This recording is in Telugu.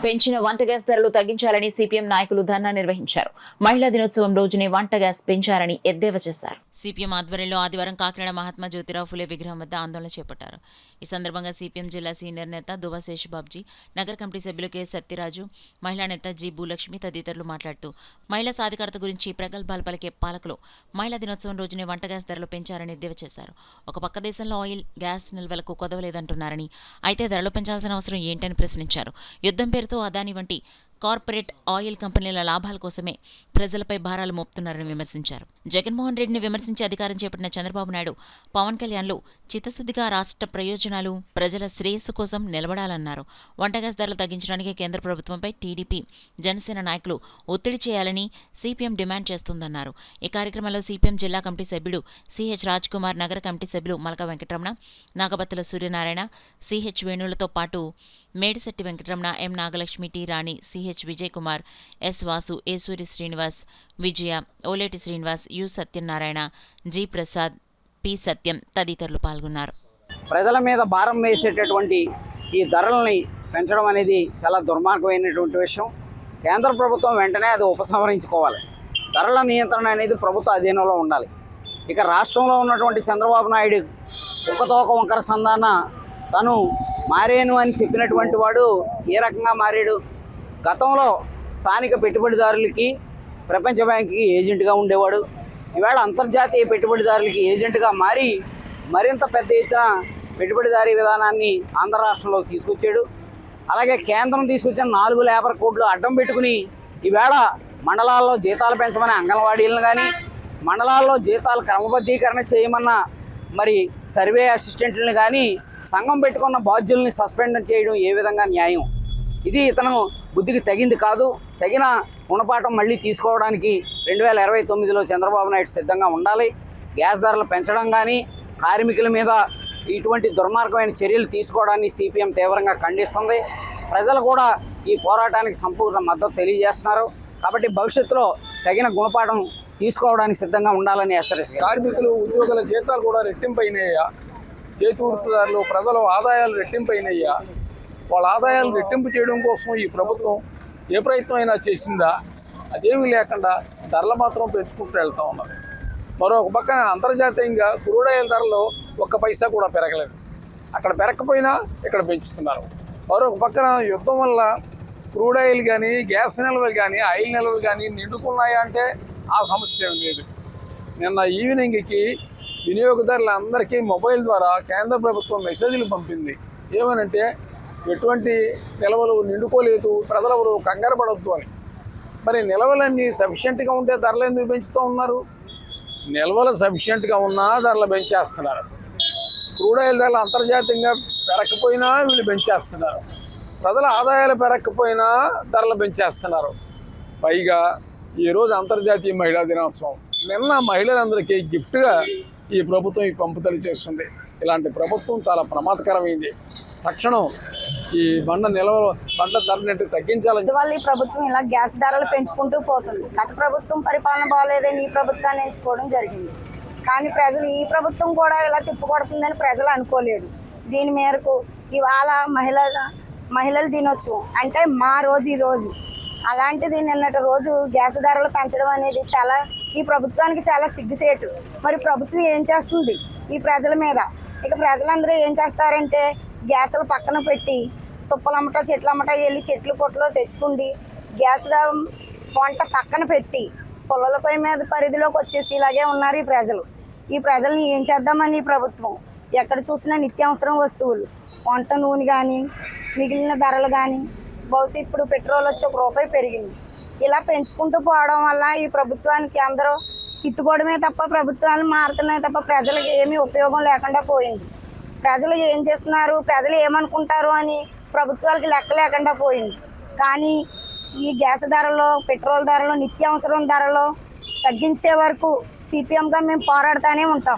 పెంచిన వంట గ్యాస్ ధరలు తగ్గించాలని సిపిఎం నాయకులు ధర్నా నిర్వహించారు. మహిళా దినోత్సవం రోజునే వంట గ్యాస్ పెంచారని ఎద్దేవా చేశారు. సిపిఎం ఆధ్వర్యంలో ఆదివారం కాకినాడ మహాత్మా జ్యోతిరావు ఫులే విగ్రహం వద్ద ఆందోళన చేపట్టారు. ఈ సందర్భంగా సిపిఎం జిల్లా సీనియర్ నేత దువ్వ శేషబాబ్జీ, నగర కమిటీ సభ్యులు కె సత్యరాజు, మహిళా నేత జి భూలక్ష్మి తదితరులు మాట్లాడుతూ మహిళా సాధికారత గురించి ప్రగల్భాలు పలికే పాలకులు మహిళా దినోత్సవం రోజునే వంట గ్యాస్ ధరలు పెంచారని ఎద్దేవా చేశారు. ఒక పక్క దేశంలో ఆయిల్, గ్యాస్ నిల్వలకు కొదవలేదంటున్నారని, అయితే ధరలు పెంచాల్సిన అవసరం ఏంటని ప్రశ్నించారు. యుద్ధం పేరుతో అదాని వంటి కార్పొరేట్ ఆయిల్ కంపెనీల లాభాల కోసమే ప్రజలపై భారాలు మోపుతున్నారని విమర్శించారు. జగన్మోహన్ రెడ్డిని విమర్శించి అధికారం చేపట్టిన చంద్రబాబు నాయుడు, పవన్ కళ్యాణ్లు చిత్తశుద్ధిగా రాష్ట్ర ప్రయోజనాలు, ప్రజల శ్రేయస్సు కోసం నిలబడాలన్నారు. వంట గ్యాస్ ధరలు తగ్గించడానికి కేంద్ర ప్రభుత్వంపై టీడీపీ, జనసేన నాయకులు ఒత్తిడి చేయాలని సిపిఎం డిమాండ్ చేస్తోందన్నారు. ఈ కార్యక్రమంలో సిపిఎం జిల్లా కమిటీ సభ్యుడు సిహెచ్ రాజ్ కుమార్, నగర కమిటీ సభ్యులు మలక వెంకటరమణ, నాగబత్తుల సూర్యనారాయణ, సిహెచ్ వేణులతో పాటు Medisetti Venkataramana, M Nagalakshmi, T Rani, CH Vijay Kumar, S Vasu, A Suri Srinivas, Vijaya, Oleti Srinivas, U Satyanarayana, G Prasad, P Satyam తదితరులు పాల్గొన్నారు. ప్రజల మీద భారం వేసేటటువంటి ఈ ధరలని పెంచడం అనేది చాలా దుర్మార్గమైనటువంటి విషయం. కేంద్ర ప్రభుత్వం వెంటనే అది ఉపసంహరించుకోవాలి. ధరల నియంత్రణ అనేది ప్రభుత్వ అధీనంలో ఉండాలి. ఇక రాష్ట్రంలో ఉన్నటువంటి చంద్రబాబు నాయుడు ఒక్కతోక వంకర సంధాన తను మారేను అని చెప్పినటువంటి వాడు ఏ రకంగా మారాడు? గతంలో స్థానిక పెట్టుబడిదారులకి ప్రపంచ బ్యాంకుకి ఏజెంట్గా ఉండేవాడు. ఈవేళ అంతర్జాతీయ పెట్టుబడిదారులకి ఏజెంట్గా మారి మరింత పెద్ద ఎత్తున పెట్టుబడిదారీ విధానాన్ని ఆంధ్ర రాష్ట్రంలోకి తీసుకొచ్చాడు. అలాగే కేంద్రం తీసుకొచ్చిన 4 లేబర్ కోడ్లు అడ్డం పెట్టుకుని ఈవేళ మండలాల్లో జీతాలు పెంచమని అంగన్వాడీలను కానీ, మండలాల్లో జీతాలు క్రమబద్ధీకరణ చేయమన్న మరి సర్వే అసిస్టెంట్లను కానీ సంఘం పెట్టుకున్న బాధ్యుల్ని సస్పెండ్ చేయడం ఏ విధంగా న్యాయం? ఇది ఇతను బుద్ధికి తగింది కాదు. తగిన గుణపాఠం మళ్ళీ తీసుకోవడానికి 2029లో చంద్రబాబు నాయుడు సిద్ధంగా ఉండాలి. గ్యాస్ ధరలు పెంచడం కానీ, కార్మికుల మీద ఇటువంటి దుర్మార్గమైన చర్యలు తీసుకోవడాన్ని సిపిఎం తీవ్రంగా ఖండిస్తుంది. ప్రజలు కూడా ఈ పోరాటానికి సంపూర్ణ మద్దతు తెలియజేస్తున్నారు. కాబట్టి భవిష్యత్తులో తగిన గుణపాఠం తీసుకోవడానికి సిద్ధంగా ఉండాలని హెచ్చరిస్తారు. కార్మికులు, ఉద్యోగుల జీతాలు కూడా రెట్టింపైనయ్యా. చేతి వృత్తిదారులు, ప్రజల ఆదాయాలు రెట్టింపైనయ్యా. వాళ్ళ ఆదాయాలు రెట్టింపు చేయడం కోసం ఈ ప్రభుత్వం ఏ ప్రయత్నం అయినా చేసిందా? అదేమీ లేకుండా ధరలు మాత్రం పెంచుకుంటూ వెళ్తూ ఉన్నారు. మరొక పక్కన అంతర్జాతీయంగా క్రూడ్ ఆయిల్ ధరలు ఒక్క పైసా కూడా పెరగలేదు. అక్కడ పెరగకపోయినా ఇక్కడ పెంచుతున్నారు. మరొక పక్కన యుద్ధం వల్ల క్రూడ్ ఆయిల్ కానీ, గ్యాస్ నిల్వలు కానీ, ఆయిల్ నిల్వలు కానీ నిండుకున్నాయా అంటే ఆ సమస్య ఏం లేదు. నిన్న ఈవినింగ్కి వినియోగదారులందరికీ మొబైల్ ద్వారా కేంద్ర ప్రభుత్వం మెసేజ్లు పంపింది. ఏమనంటే ఎటువంటి నిల్వలు నిండుకోలేదు, ప్రజలెవరు కంగారు పడవద్దు అని. మరి నిల్వలన్నీ సఫిషియెంట్గా ఉంటే ధరలు ఎందుకు పెంచుతూ ఉన్నారు? నిల్వలు సఫిషియెంట్గా ఉన్నా ధరలు పెంచేస్తున్నారు. క్రూడ్ ఆయిల్ ధరలు అంతర్జాతీయంగా పెరగకపోయినా వీళ్ళు పెంచేస్తున్నారు. ప్రజల ఆదాయాలు పెరగకపోయినా ధరలు పెంచేస్తున్నారు. పైగా ఈరోజు అంతర్జాతీయ మహిళా దినోత్సవం. నిన్న మహిళలందరికీ గిఫ్ట్గా ఈ ప్రభుత్వం ఈ పంపుదలు చేస్తుంది. ఇలాంటి ప్రభుత్వం చాలా ప్రమాదకరమైంది. తక్షణం ఈ బండ ధరలు తగ్గించాలని వల్ల ఈ ప్రభుత్వం ఇలా గ్యాస్ ధరలు పెంచుకుంటూ పోతుంది. గత ప్రభుత్వం పరిపాలన బాగోలేదని ఈ ప్రభుత్వాన్ని ఎంచుకోవడం జరిగింది. కానీ ప్రజలు ఈ ప్రభుత్వం కూడా ఇలా తిప్పుకొడుతుందని ప్రజలు అనుకోలేదు. దీని మేరకు ఇవాళ మహిళల దినోత్సవం అంటే మా రోజు ఈ రోజు. అలాంటిది నిన్నటి రోజు గ్యాస్ ధరలు పెంచడం అనేది ఈ ప్రభుత్వానికి చాలా సిగ్గుసేటు. మరి ప్రభుత్వం ఏం చేస్తుంది ఈ ప్రజల మీద? ఇక ప్రజలందరూ ఏం చేస్తారంటే గ్యాసులు పక్కన పెట్టి తుప్పలమ్మట, చెట్లమ్మట వెళ్ళి చెట్లు కొట్లో తెచ్చుకుండి గ్యాస్ వంట పక్కన పెట్టి పొలాలపై మీద పరిధిలోకి వచ్చేసి ఇలాగే ఉన్నారు ఈ ప్రజలు. ఈ ప్రజల్ని ఏం చేద్దామని ఈ ప్రభుత్వం ఎక్కడ చూసినా నిత్యావసరం వస్తువులు, వంట నూనె కానీ, మిగిలిన ధరలు కానీ, బహుశా ఇప్పుడు పెట్రోల్ వచ్చి ₹1 పెరిగింది. ఇలా పెంచుకుంటూ పోవడం వల్ల ఈ ప్రభుత్వానికి అందరూ తిట్టుకోవడమే తప్ప ప్రభుత్వాలు మారుతున్నాయి తప్ప ప్రజలకు ఏమీ ఉపయోగం లేకుండా పోయింది. ప్రజలు ఏం చేస్తున్నారు, ప్రజలు ఏమనుకుంటారు అని ప్రభుత్వాలకు లెక్క లేకుండా పోయింది. కానీ ఈ గ్యాస్ ధరలు, పెట్రోల్ ధరలు, నిత్యావసరం ధరలు తగ్గించే వరకు సిపిఎంగా మేము పోరాడుతూనే ఉంటాం.